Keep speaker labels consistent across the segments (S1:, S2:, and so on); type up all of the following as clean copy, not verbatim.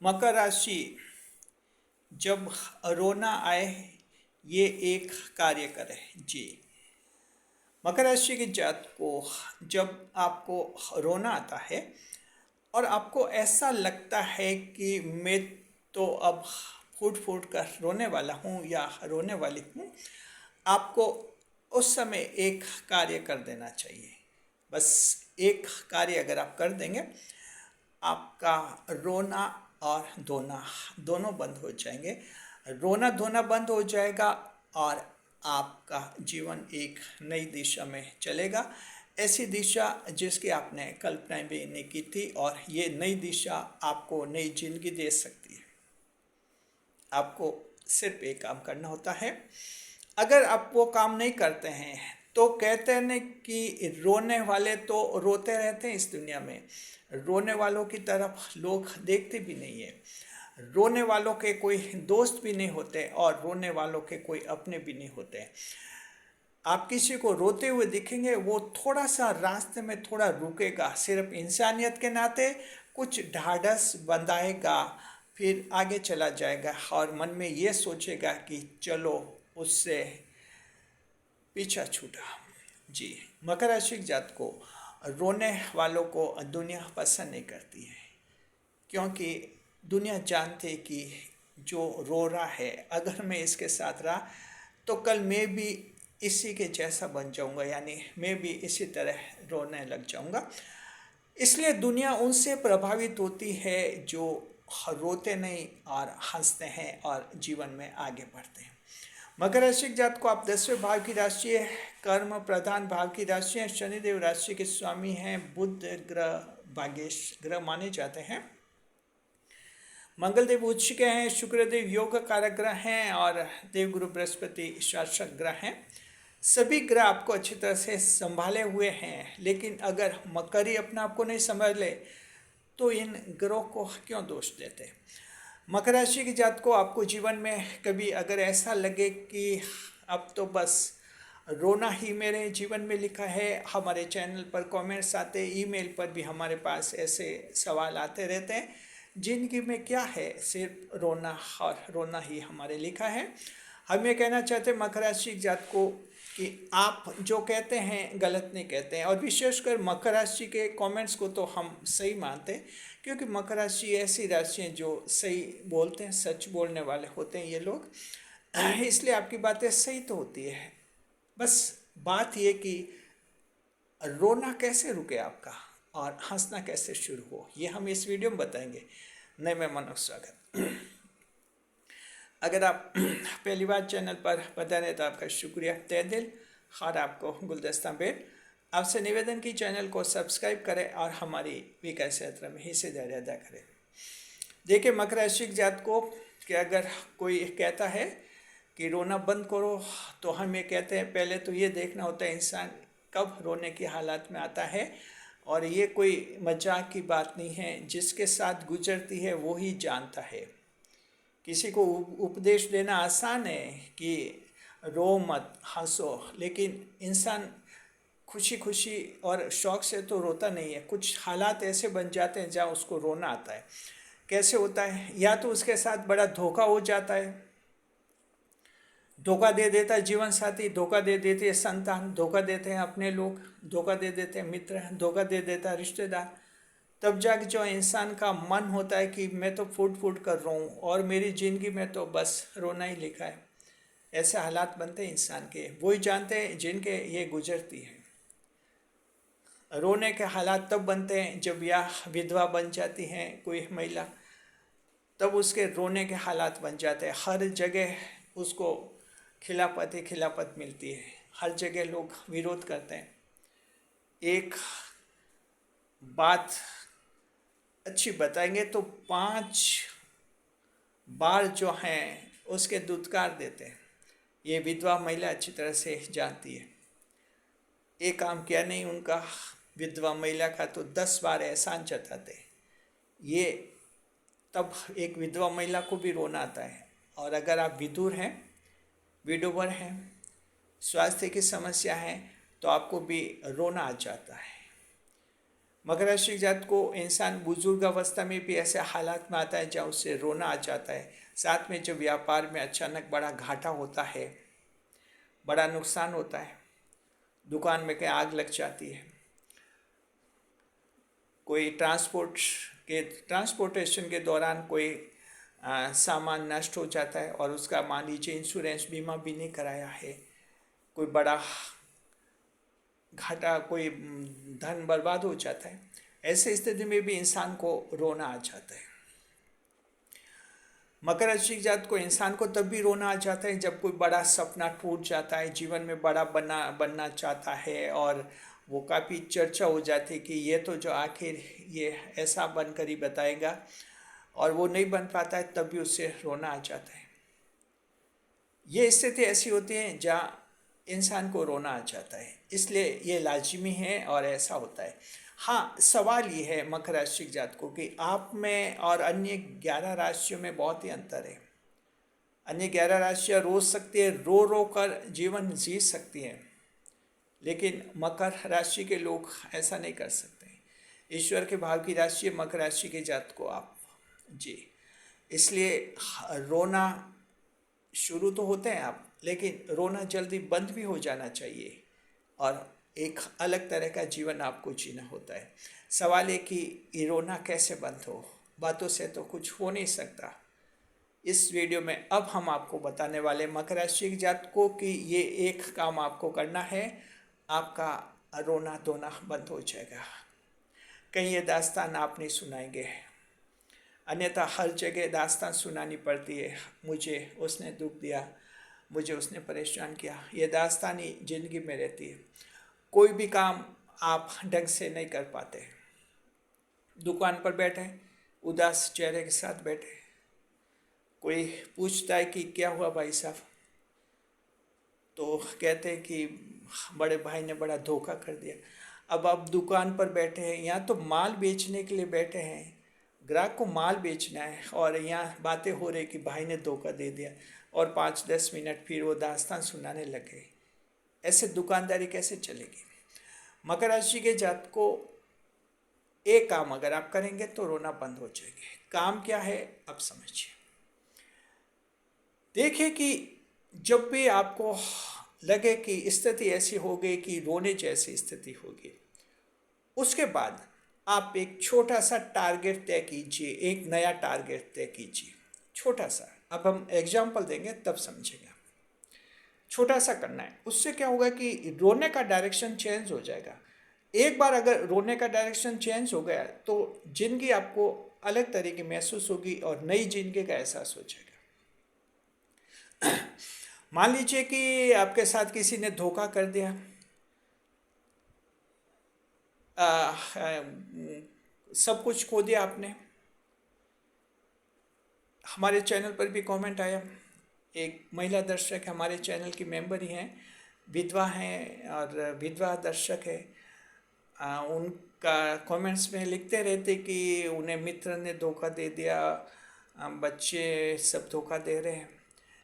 S1: मकर राशि जब रोना आए ये एक कार्य करे जी। मकर राशि के जात को जब आपको रोना आता है और आपको ऐसा लगता है कि मैं तो अब फूट फूट कर रोने वाला हूँ या रोने वाली हूँ, आपको उस समय एक कार्य कर देना चाहिए। बस एक कार्य अगर आप कर देंगे, आपका रोना और धोना दोनों बंद हो जाएंगे। रोना धोना बंद हो जाएगा और आपका जीवन एक नई दिशा में चलेगा, ऐसी दिशा जिसकी आपने कल्पना भी नहीं की थी। और ये नई दिशा आपको नई जिंदगी दे सकती है। आपको सिर्फ एक काम करना होता है। अगर आप वो काम नहीं करते हैं तो कहते हैं कि रोने वाले तो रोते रहते हैं इस दुनिया में, रोने वालों की तरफ लोग देखते भी नहीं है। रोने वालों के कोई दोस्त भी नहीं होते और रोने वालों के कोई अपने भी नहीं होते। आप किसी को रोते हुए दिखेंगे, वो थोड़ा सा रास्ते में थोड़ा रुकेगा, सिर्फ इंसानियत के नाते कुछ ढाढ़स बंधाएगा, फिर आगे चला जाएगा और मन में ये सोचेगा कि चलो उससे पीछा छूटा जी। मकर राशि जात को रोने वालों को दुनिया पसंद नहीं करती है, क्योंकि दुनिया जानती है कि जो रो रहा है, अगर मैं इसके साथ रहा तो कल मैं भी इसी के जैसा बन जाऊंगा, यानी मैं भी इसी तरह रोने लग जाऊंगा। इसलिए दुनिया उनसे प्रभावित होती है जो रोते नहीं और हंसते हैं और जीवन में आगे बढ़ते हैं। मकर राशि जात को आप 10वें भाव की राशि है, कर्म प्रधान भाव की राशि है। शनिदेव राशि के स्वामी हैं, बुध ग्रह भाग्येश ग्रह माने जाते हैं। मंगलदेव उच्च के हैं, शुक्रदेव योग कारक ग्रह हैं और देवगुरु बृहस्पति शासक ग्रह हैं। सभी ग्रह आपको अच्छी तरह से संभाले हुए हैं, लेकिन अगर मकर ही अपने आप को नहीं संभाल ले तो इन ग्रहों को क्यों दोष देते। मकर राशि की जात को आपको जीवन में कभी अगर ऐसा लगे कि अब तो बस रोना ही मेरे जीवन में लिखा है, हमारे चैनल पर कमेंट्स आते, ईमेल पर भी हमारे पास ऐसे सवाल आते रहते हैं, जिंदगी में क्या है, सिर्फ रोना और रोना ही हमारे लिखा है। हम ये कहना चाहते हैं मकर राशि जात को कि आप जो कहते हैं गलत नहीं कहते हैं, और विशेषकर मकर राशि के कमेंट्स को तो हम सही मानते हैं, क्योंकि मकर राशि ऐसी राशि है जो सही बोलते हैं, सच बोलने वाले होते हैं ये लोग, इसलिए आपकी बातें सही तो होती है। बस बात ये कि रोना कैसे रुके आपका और हंसना कैसे शुरू हो, ये हम इस वीडियो में बताएंगे। नए मेहमानों का स्वागत। अगर आप पहली बार चैनल पर बता रहे तो आपका शुक्रिया तहे दिल, और आपको गुलदस्ता भेंट। आपसे निवेदन की चैनल को सब्सक्राइब करें और हमारी विकास यात्रा में हिस्सेदारी अदा करें। देखिए मकर राशि जात को कि अगर कोई कहता है कि रोना बंद करो, तो हम ये कहते हैं पहले तो ये देखना होता है इंसान कब रोने की हालत में आता है, और ये कोई मजाक की बात नहीं है, जिसके साथ गुजरती है वो ही जानता है। किसी को उपदेश देना आसान है कि रो मत हंसो, लेकिन इंसान खुशी खुशी और शौक़ से तो रोता नहीं है। कुछ हालात ऐसे बन जाते हैं जहाँ उसको रोना आता है। कैसे होता है, या तो उसके साथ बड़ा धोखा हो जाता है, धोखा दे देता है जीवन साथी, धोखा दे देती है संतान, धोखा देते हैं अपने लोग, धोखा दे देते हैं मित्र, धोखा दे देता है रिश्तेदार। तब जाके जो इंसान का मन होता है कि मैं तो फूट फूट कर रो और मेरी ज़िंदगी में तो बस रोना ही लिखा है, ऐसे हालात बनते हैं इंसान के। वही जानते हैं जिनके ये गुजरती है। रोने के हालात तब बनते हैं जब या विधवा बन जाती हैं कोई महिला, तब उसके रोने के हालात बन जाते हैं। हर जगह उसको खिलाफत ही खिलाफत मिलती है, हर जगह लोग विरोध करते हैं। एक बात अच्छी बताएंगे तो 5 बार जो हैं उसके दुत्कार देते हैं। ये विधवा महिला अच्छी तरह से जानती है। एक काम किया नहीं उनका विधवा महिला का तो 10 बार एहसान जताते हैं। ये तब एक विधवा महिला को भी रोना आता है। और अगर आप विधुर हैं, विडोवर हैं, स्वास्थ्य की समस्या है, तो आपको भी रोना आ जाता है। मकर राशि जात को इंसान बुजुर्ग अवस्था में भी ऐसे हालात में आता है जहाँ उससे रोना आ जाता है। साथ में जो व्यापार में अचानक बड़ा घाटा होता है, बड़ा नुकसान होता है, दुकान में कहीं आग लग जाती है, कोई ट्रांसपोर्टेशन के दौरान कोई सामान नष्ट हो जाता है और उसका मान लीजिए इंश्योरेंस बीमा भी नहीं कराया है, कोई बड़ा घाटा, कोई धन बर्बाद हो जाता है। ऐसे स्थिति में भी इंसान को रोना आ जाता है। मकर राशि जात को इंसान को तब भी रोना आ जाता है जब कोई बड़ा सपना टूट जाता है, जीवन में बड़ा बनना चाहता है और वो काफ़ी चर्चा हो जाती है कि ये तो जो आखिर ये ऐसा बनकर ही बताएगा, और वो नहीं बन पाता है, तब भी उससे रोना आ जाता है। ये स्थिति ऐसी होती है जहाँ इंसान को रोना आ जाता है, इसलिए ये लाजिमी है और ऐसा होता है। हाँ, सवाल ये है मकर राशि जात को कि आप में और अन्य 11 राशियों में बहुत ही अंतर है। अन्य 11 राशियाँ रो सकती है, रो रो कर जीवन जी सकती हैं, लेकिन मकर राशि के लोग ऐसा नहीं कर सकते। ईश्वर के भाव की राशि है मकर राशि के जात को आप जी, इसलिए रोना शुरू तो होते हैं आप, लेकिन रोना जल्दी बंद भी हो जाना चाहिए और एक अलग तरह का जीवन आपको जीना होता है। सवाल है कि ये रोना कैसे बंद हो, बातों से तो कुछ हो नहीं सकता। इस वीडियो में अब हम आपको बताने वाले मकर राशि के जात को कि ये एक काम आपको करना है, आपका रोना धोना बंद हो जाएगा। कहीं ये दास्तान आप नहीं सुनाएंगे, अन्यथा हर जगह दास्तान सुनानी पड़ती है। मुझे उसने दुख दिया, मुझे उसने परेशान किया, ये दास्तान ही ज़िंदगी में रहती है। कोई भी काम आप ढंग से नहीं कर पाते। दुकान पर बैठे उदास चेहरे के साथ बैठे, कोई पूछता है कि क्या हुआ भाई साहब, तो कहते हैं कि बड़े भाई ने बड़ा धोखा कर दिया। अब आप दुकान पर बैठे हैं, यहाँ तो माल बेचने के लिए बैठे हैं, ग्राहक को माल बेचना है, और यहाँ बातें हो रही कि भाई ने धोखा दे दिया, और 5-10 मिनट फिर वो दास्तान सुनाने लगे। ऐसे दुकानदारी कैसे चलेगी? मकर राशि के जात को एक काम अगर आप करेंगे तो रोना बंद हो जाएंगे। काम क्या है अब समझिए। देखिए कि जब भी आपको लगे कि स्थिति ऐसी हो गई कि रोने जैसी स्थिति होगी, उसके बाद आप एक छोटा सा टारगेट तय कीजिए, एक नया टारगेट तय कीजिए, छोटा सा। अब हम एग्जाम्पल देंगे तब समझेंगे। छोटा सा करना है, उससे क्या होगा कि रोने का डायरेक्शन चेंज हो जाएगा। एक बार अगर रोने का डायरेक्शन चेंज हो गया तो जिंदगी आपको अलग तरह की महसूस होगी और नई जिंदगी का एहसास हो जाएगा। मान लीजिए कि आपके साथ किसी ने धोखा कर दिया, सब कुछ खो दिया आपने। हमारे चैनल पर भी कमेंट आया, एक महिला दर्शक हमारे चैनल की मेंबर ही हैं, विधवा हैं और विधवा दर्शक है। उनका कमेंट्स में लिखते रहते कि उन्हें मित्र ने धोखा दे दिया, बच्चे सब धोखा दे रहे हैं,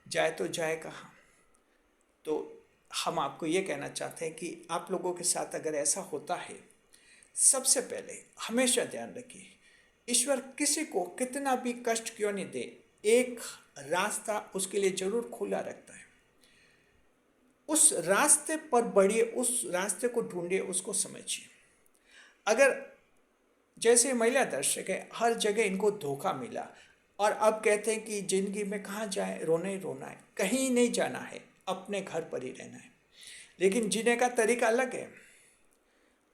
S1: जाए तो जाए कहाँ। तो हम आपको ये कहना चाहते हैं कि आप लोगों के साथ अगर ऐसा होता है, सबसे पहले हमेशा ध्यान रखिए, ईश्वर किसी को कितना भी कष्ट क्यों नहीं दे, एक रास्ता उसके लिए जरूर खुला रखता है। उस रास्ते पर बढ़िए, उस रास्ते को ढूंढिए, उसको समझिए। अगर जैसे महिला दर्शक है, हर जगह इनको धोखा मिला और अब कहते हैं कि जिंदगी में कहाँ जाए, रोना ही रोना है, कहीं नहीं जाना है, अपने घर पर ही रहना है। लेकिन जीने का तरीका अलग है।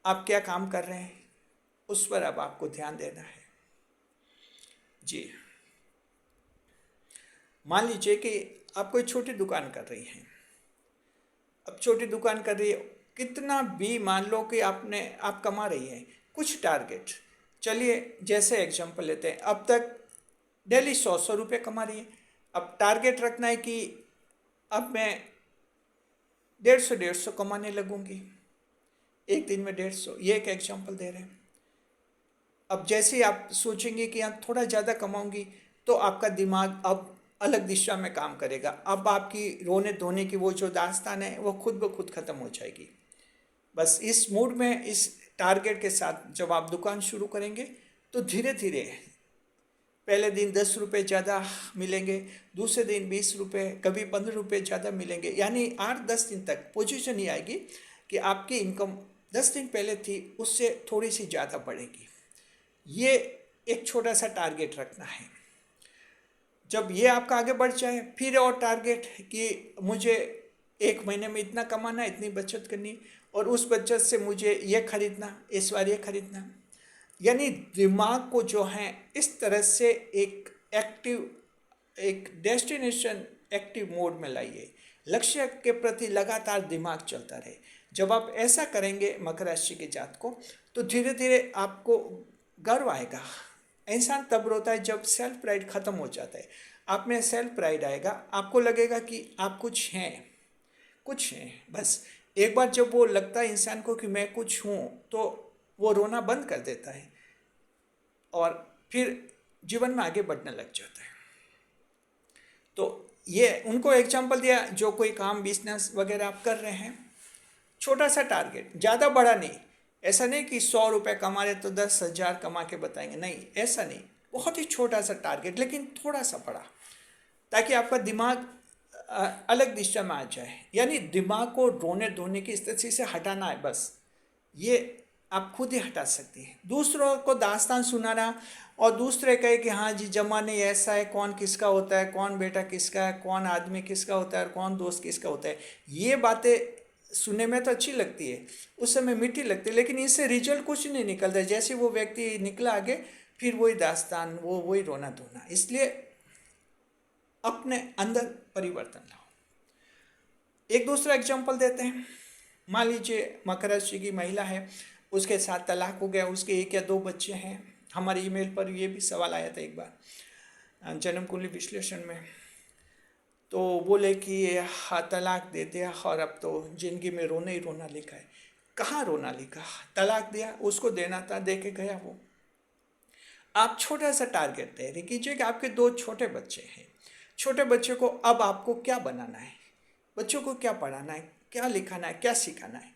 S1: आप क्या काम कर रहे हैं, उस पर अब आपको ध्यान देना है जी। मान लीजिए कि आप कोई छोटी दुकान कर रही हैं। अब छोटी दुकान कर रही है, कितना भी मान लो कि आप कमा रही हैं, कुछ टारगेट, चलिए जैसे एग्जांपल लेते हैं, अब तक डेली 100 रुपये कमा रही है। अब टारगेट रखना है कि अब मैं 150 कमाने लगूंगी, एक दिन में 150। ये एक एग्जांपल दे रहे हैं। अब जैसे ही आप सोचेंगे कि यहाँ थोड़ा ज़्यादा कमाऊंगी, तो आपका दिमाग अब अलग दिशा में काम करेगा। अब आपकी रोने धोने की वो जो दास्तान है वो खुद ब खुद ख़त्म हो जाएगी। बस इस मूड में, इस टारगेट के साथ जब आप दुकान शुरू करेंगे तो धीरे धीरे पहले दिन 10 रुपये ज़्यादा मिलेंगे, दूसरे दिन 20 रुपये, कभी 15 रुपये ज़्यादा मिलेंगे। यानी 8-10 दिन तक पोजीशन ही आएगी कि आपकी इनकम 10 दिन पहले थी उससे थोड़ी सी ज़्यादा बढ़ेगी। ये एक छोटा सा टारगेट रखना है। जब ये आपका आगे बढ़ जाए फिर और टारगेट कि मुझे 1 महीने में इतना कमाना, इतनी बचत करनी, और उस बचत से मुझे ये खरीदना, इस बार ये खरीदना। यानी दिमाग को जो है इस तरह से एक डेस्टिनेशन एक्टिव मोड में लाइए, लक्ष्य के प्रति लगातार दिमाग चलता रहे। जब आप ऐसा करेंगे मकर राशि के जात को, तो धीरे धीरे आपको गर्व आएगा। इंसान तब रोता है जब सेल्फ प्राइड खत्म हो जाता है। आप में सेल्फ प्राइड आएगा, आपको लगेगा कि आप कुछ हैं। बस एक बार जब वो लगता है इंसान को कि मैं कुछ हूँ, तो वो रोना बंद कर देता है और फिर जीवन में आगे बढ़ने लग जाता है। तो ये उनको एग्जाम्पल दिया, जो कोई काम बिजनेस वगैरह आप कर रहे हैं, छोटा सा टारगेट, ज़्यादा बड़ा नहीं। ऐसा नहीं कि 100 रुपये कमा रहे तो 10,000 कमा के बताएंगे, नहीं, ऐसा नहीं। बहुत ही छोटा सा टारगेट, लेकिन थोड़ा सा बड़ा, ताकि आपका दिमाग अलग दिशा में आ जाए। यानी दिमाग को रोने धोने की स्थिति से हटाना है बस। ये आप खुद ही हटा सकते हैं। दूसरों को दास्तान सुनाना और दूसरे कहे कि हाँ जी जमाने ऐसा है, कौन किसका होता है, कौन बेटा किसका है, कौन आदमी किसका होता है और कौन दोस्त किसका होता है, ये बातें सुनने में तो अच्छी लगती है, उस समय मीठी लगती है, लेकिन इससे रिजल्ट कुछ नहीं निकलता। जैसे वो व्यक्ति निकला आगे, फिर वही दास्तान, वही रोना धोना। इसलिए अपने अंदर परिवर्तन लाओ। एक दूसरा एग्जाम्पल देते हैं। मान लीजिए मकर राशि की महिला है, उसके साथ तलाक हो गया, उसके 1 या 2 बच्चे हैं। हमारे ईमेल पर ये भी सवाल आया था एक बार जन्म कुंडली विश्लेषण में। तो बोले कि हाँ तलाक दे दिया और अब तो जिंदगी में रोना ही रोना लिखा है। कहाँ रोना लिखा, तलाक दिया, उसको देना था, दे के गया वो। आप छोटा सा टारगेट तय कीजिए कि आपके 2 छोटे बच्चे हैं। छोटे बच्चे को अब आपको क्या बनाना है, बच्चों को क्या पढ़ाना है, क्या लिखाना है, क्या सिखाना है।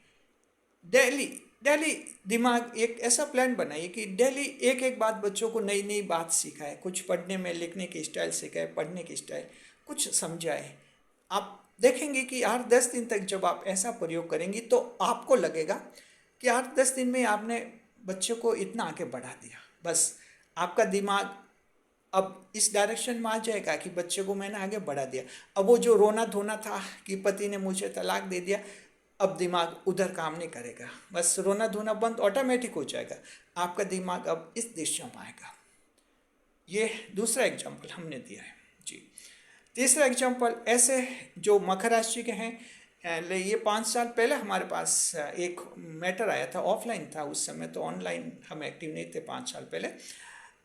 S1: डेली दिमाग एक ऐसा प्लान बनाइए कि डेली एक एक बात बच्चों को नई नई बात सिखाए, कुछ पढ़ने में लिखने की स्टाइल सिखाए, पढ़ने की स्टाइल कुछ समझाए। आप देखेंगे कि 8-10 दिन तक जब आप ऐसा प्रयोग करेंगी तो आपको लगेगा कि 8-10 दिन में आपने बच्चे को इतना आगे बढ़ा दिया। बस आपका दिमाग अब इस डायरेक्शन में आ जाएगा कि बच्चे को मैंने आगे बढ़ा दिया। अब वो जो रोना धोना था कि पति ने मुझे तलाक दे दिया, अब दिमाग उधर काम नहीं करेगा। बस रोना धोना बंद, ऑटोमेटिक हो जाएगा। आपका दिमाग अब इस दिशा में आएगा। ये दूसरा एग्जाम्पल हमने दिया है जी। तीसरा एग्जाम्पल ऐसे जो मकर राशि के हैं, ये 5 साल पहले हमारे पास एक मैटर आया था, ऑफलाइन था उस समय, तो ऑनलाइन हम एक्टिव नहीं थे। 5 साल पहले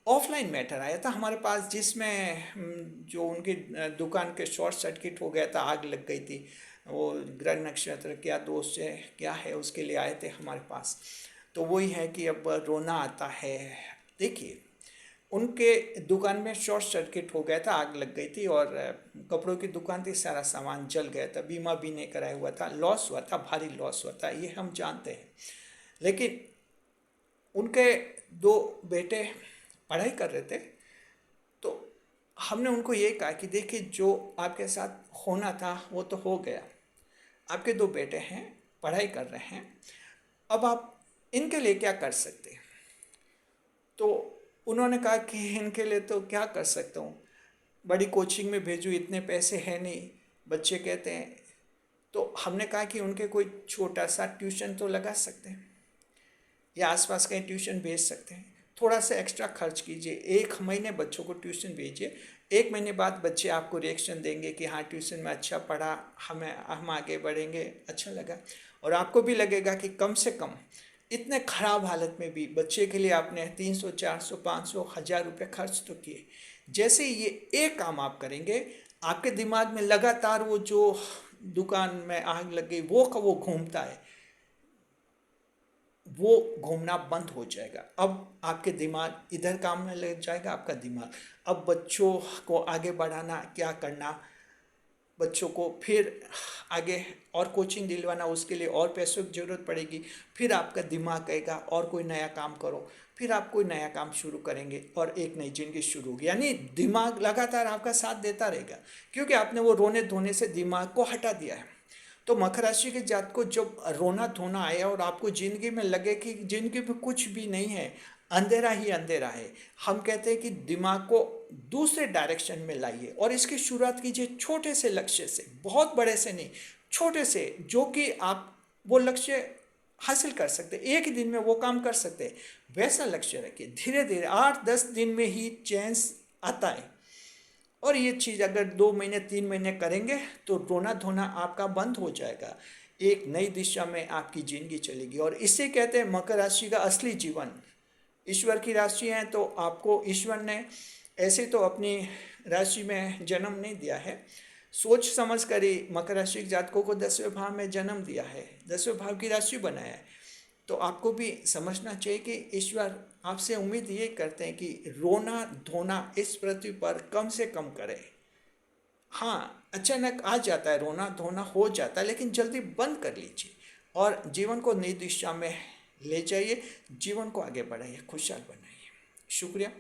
S1: ऑफलाइन मैटर आया था हमारे पास, जिसमें जो उनकी दुकान के शॉर्ट सर्किट हो गया था, आग लग गई थी। वो ग्रह नक्षत्र क्या दोष है क्या है उसके लिए आए थे हमारे पास। तो वही है कि अब रोना आता है। देखिए उनके दुकान में शॉर्ट सर्किट हो गया था, आग लग गई थी, और कपड़ों की दुकान थी, सारा सामान जल गया था, बीमा भी नहीं कराया हुआ था, लॉस हुआ था, भारी लॉस हुआ था, ये हम जानते हैं। लेकिन उनके 2 बेटे पढ़ाई कर रहे थे, तो हमने उनको ये कहा कि देखिए जो आपके साथ होना था वो तो हो गया, आपके 2 बेटे हैं, पढ़ाई कर रहे हैं, अब आप इनके लिए क्या कर सकते हैं। तो उन्होंने कहा कि इनके लिए तो क्या कर सकता हूँ, बड़ी कोचिंग में भेजूँ, इतने पैसे हैं नहीं, बच्चे कहते हैं। तो हमने कहा कि उनके कोई छोटा सा ट्यूशन तो लगा सकते हैं, या आसपास कहीं ट्यूशन भेज सकते हैं। थोड़ा सा एक्स्ट्रा खर्च कीजिए, 1 महीने बच्चों को ट्यूशन भेजिए। 1 महीने बाद बच्चे आपको रिएक्शन देंगे कि हाँ ट्यूशन में अच्छा पढ़ा, हम आगे बढ़ेंगे, अच्छा लगा। और आपको भी लगेगा कि कम से कम इतने ख़राब हालत में भी बच्चे के लिए आपने 300, 400, 500, 1000 रुपये खर्च तो किए। जैसे ये एक काम आप करेंगे, आपके दिमाग में लगातार वो जो दुकान में आग लग गई वो घूमता है, वो घूमना बंद हो जाएगा। अब आपके दिमाग इधर काम में लग जाएगा। आपका दिमाग अब बच्चों को आगे बढ़ाना, क्या करना, बच्चों को फिर आगे और कोचिंग दिलवाना, उसके लिए और पैसों की ज़रूरत पड़ेगी। फिर आपका दिमाग कहेगा और कोई नया काम करो, फिर आप कोई नया काम शुरू करेंगे और एक नई जिंदगी शुरू होगी। यानी दिमाग लगातार आपका साथ देता रहेगा, क्योंकि आपने वो रोने धोने से दिमाग को हटा दिया है। तो मकर राशि के जात को जब रोना धोना आया और आपको जिंदगी में लगे कि जिंदगी में कुछ भी नहीं है, अंधेरा ही अंधेरा है, हम कहते हैं कि दिमाग को दूसरे डायरेक्शन में लाइए और इसकी शुरुआत कीजिए छोटे से लक्ष्य से, बहुत बड़े से नहीं, छोटे से, जो कि आप वो लक्ष्य हासिल कर सकते, एक ही दिन में वो काम कर सकते, वैसा लक्ष्य रखिए। धीरे धीरे 8-10 दिन में ही चेंज आता है। और ये चीज़ अगर 2 महीने 3 महीने करेंगे तो रोना धोना आपका बंद हो जाएगा, एक नई दिशा में आपकी जिंदगी चलेगी। और इसे कहते हैं मकर राशि का असली जीवन। ईश्वर की राशि है, तो आपको ईश्वर ने ऐसे तो अपनी राशि में जन्म नहीं दिया है, सोच समझ कर ही मकर राशि के जातकों को 10वें भाव में जन्म दिया है, 10वें भाव की राशि बनाया है। तो आपको भी समझना चाहिए कि ईश्वर आपसे उम्मीद ये करते हैं कि रोना धोना इस पृथ्वी पर कम से कम करें। हाँ, अचानक आ जाता है, रोना धोना हो जाता है, लेकिन जल्दी बंद कर लीजिए और जीवन को नई दिशा में ले जाइए, जीवन को आगे बढ़ाइए, खुशहाल बनाइए। शुक्रिया।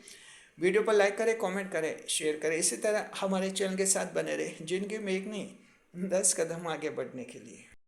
S1: वीडियो पर लाइक करें, कमेंट करें, शेयर करें। इसी तरह हमारे चैनल के साथ बने रहे, जिंदगी में एक नहीं 10 कदम आगे बढ़ने के लिए।